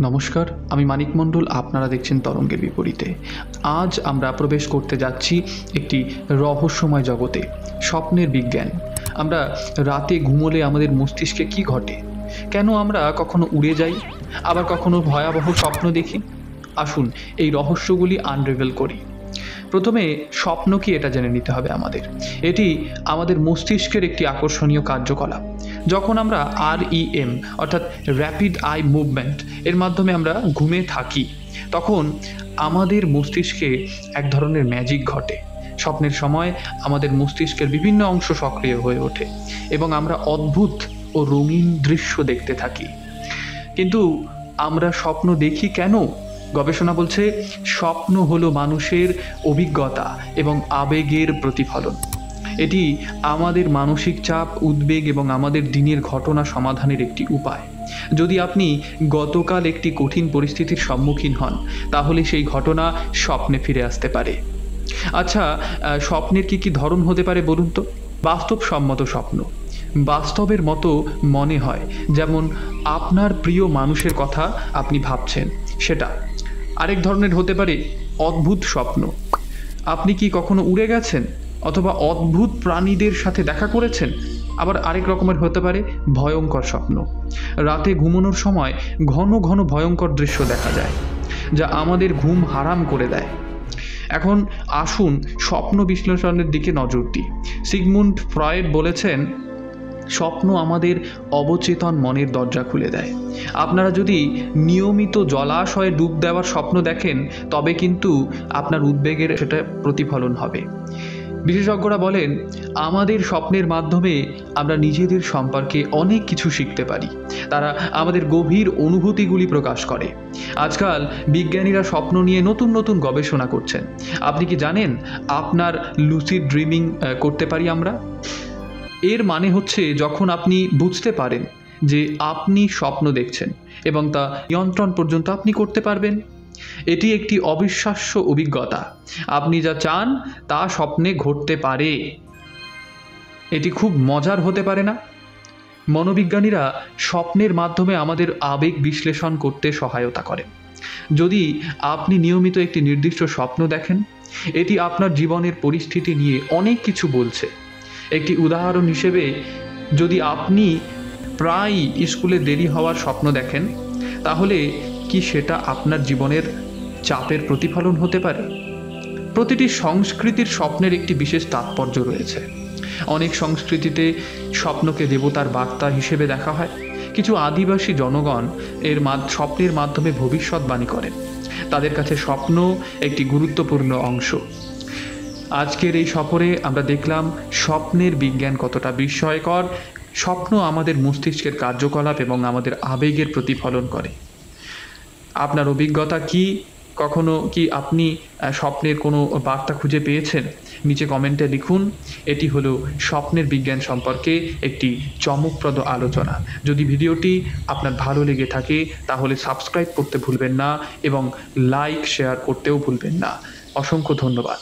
নমস্কার, আমি মানিক মণ্ডল। আপনারা দেখছেন তরঙ্গের বিপরীতে। আজ আমরা প্রবেশ করতে যাচ্ছি একটি রহস্যময় জগতে, স্বপ্নের বিজ্ঞান। আমরা রাতে ঘুমোলে আমাদের মস্তিষ্কে কি ঘটে? কেন আমরা কখনো উড়ে যাই, আবার কখনো ভয়াবহ স্বপ্ন দেখি? আসুন এই রহস্যগুলি আনরিভেল করি। প্রথমে স্বপ্ন কি এটা জেনে নিতে হবে আমাদের। এটি আমাদের মস্তিষ্কের একটি আকর্ষণীয় কার্যকলাপ। যখন আমরা REM অর্থাৎ র্যাপিড আই মুভমেন্ট এর মাধ্যমে আমরা ঘুমে থাকি, তখন আমাদের মস্তিষ্কে এক ধরনের ম্যাজিক ঘটে। স্বপ্নের সময় আমাদের মস্তিষ্কের বিভিন্ন অংশ সক্রিয় হয়ে ওঠে এবং আমরা অদ্ভুত ও রঙিন দৃশ্য দেখতে থাকি। কিন্তু আমরা স্বপ্ন দেখি কেন? গবেষণা বলছে স্বপ্ন হলো মানুষের অভিজ্ঞতা এবং আবেগের প্রতিফলন। এটি আমাদের মানসিক চাপ, উদ্বেগ এবং আমাদের দিনের ঘটনা সমাধানের একটি উপায়। যদি আপনি গতকাল একটি কঠিন পরিস্থিতির সম্মুখীন হন, তাহলে সেই ঘটনা স্বপ্নে ফিরে আসতে পারে। আচ্ছা, স্বপ্নের কি ধরন হতে পারে বলুন তো? বাস্তবসম্মত স্বপ্ন বাস্তবের মতো মনে হয়, যেমন আপনার প্রিয় মানুষের কথা আপনি ভাবছেন সেটা। আরেক ধরনের হতে পারে অদ্ভুত স্বপ্ন। আপনি কি কখনো উড়ে গেছেন অথবা অদ্ভুত প্রাণীদের সাথে দেখা করেছেন? আবার আরেক রকমের হতে পারে ভয়ঙ্কর স্বপ্ন। রাতে ঘুমানোর সময় ঘন ঘন ভয়ঙ্কর দৃশ্য দেখা যায়, যা আমাদের ঘুম হারাম করে দেয়। এখন আসুন স্বপ্ন বিশ্লেষণের দিকে নজর দিই। সিগমুন্ড ফ্রয়েড বলেছেন, স্বপ্ন আমাদের অবচেতন মনের দরজা খুলে দেয়। আপনারা যদি নিয়মিত জলাশয়ে ডুব দেওয়ার স্বপ্ন দেখেন, তবে কিন্তু আপনার উদ্বেগের সেটা প্রতিফলন হবে। বিশেষজ্ঞরা বলেন, আমাদের স্বপ্নের মাধ্যমে আমরা নিজেদের সম্পর্কে অনেক কিছু শিখতে পারি। তারা আমাদের গভীর অনুভূতিগুলি প্রকাশ করে। আজকাল বিজ্ঞানীরা স্বপ্ন নিয়ে নতুন নতুন গবেষণা করছেন। আপনি কি জানেন আপনার লুসিড ড্রিমিং করতে পারি আমরা? এর মানে হচ্ছে যখন আপনি বুঝতে পারেন যে আপনি স্বপ্ন দেখছেন এবং তা নিয়ন্ত্রণ পর্যন্ত আপনি করতে পারবেন। এটি একটি অবিশ্বাস্য অভিজ্ঞতা। আপনি যা চান তা স্বপ্নে ঘটতে পারে। এটি খুব মজার হতে পারে না? মনোবিজ্ঞানীরা স্বপ্নের মাধ্যমে আমাদের আবেগ বিশ্লেষণ করতে সহায়তা করেন। যদি আপনি নিয়মিত একটি নির্দিষ্ট স্বপ্ন দেখেন, এটি আপনার জীবনের পরিস্থিতি নিয়ে অনেক কিছু বলছে। একটি উদাহরণ হিসেবে, যদি আপনি প্রায় স্কুলে দেরি হওয়ার স্বপ্ন দেখেন, তাহলে কি সেটা আপনার জীবনের চাপের প্রতিফলন হতে পারে? প্রতিটি সংস্কৃতির স্বপ্নের একটি বিশেষ তাৎপর্য রয়েছে। অনেক সংস্কৃতিতে স্বপ্নকে দেবতার বার্তা হিসেবে দেখা হয়। কিছু আদিবাসী জনগণ স্বপ্নের মাধ্যমে ভবিষ্যৎবাণী করেন। তাদের কাছে স্বপ্ন একটি গুরুত্বপূর্ণ অংশ। আজকের এই সফরে আমরা দেখলাম স্বপ্নের বিজ্ঞান কতটা বিস্ময়কর। স্বপ্ন আমাদের মস্তিষ্কের কার্যকলাপ এবং আমাদের আবেগের প্রতিফলন করে। আপনার অভিজ্ঞতা কি? কখনো কি আপনি স্বপ্নের কোনো বার্তা খুঁজে পেয়েছেন? নিচে কমেন্টে লিখুন। এটি হলো স্বপ্নের বিজ্ঞান সম্পর্কে একটি চমকপ্রদ আলোচনা। যদি ভিডিওটি আপনার ভালো লেগে থাকে, তাহলে সাবস্ক্রাইব করতে ভুলবেন না এবং লাইক শেয়ার করতেও ভুলবেন না। অসংখ্য ধন্যবাদ।